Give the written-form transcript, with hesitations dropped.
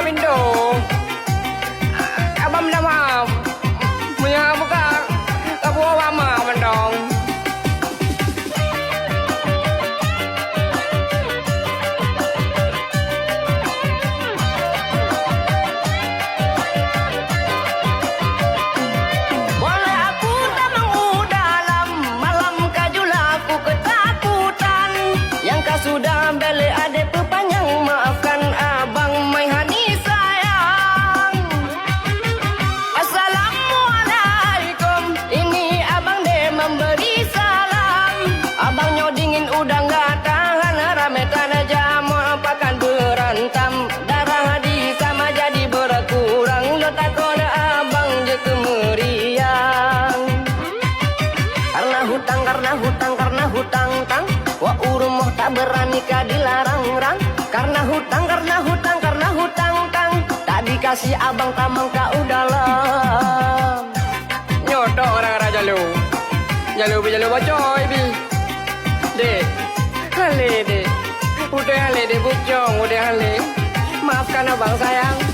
maafin dong. Abang minta maaf. Punya buka kebuah maafin dong. Sudah beli ade pepanjang, maafkan abang mai hani sayang. Assalamualaikum, ini abang de memberi salam. Abang nyodingin udah nggak tahan, rame tanah jamu apakan berantam. Darah di sama jadi berkurang, lo takut abang je kemeriang. Karena hutang tang. Wa urmoh tak berani ka dilarang-rang. Karena hutang tang. Tak dikasih abang tamang ka udalam. Nyoto orang raja lu. Jalu bacoy bi. Dek. Hale dek. Udah hale dek bucong, udah hale. Maafkan abang sayang.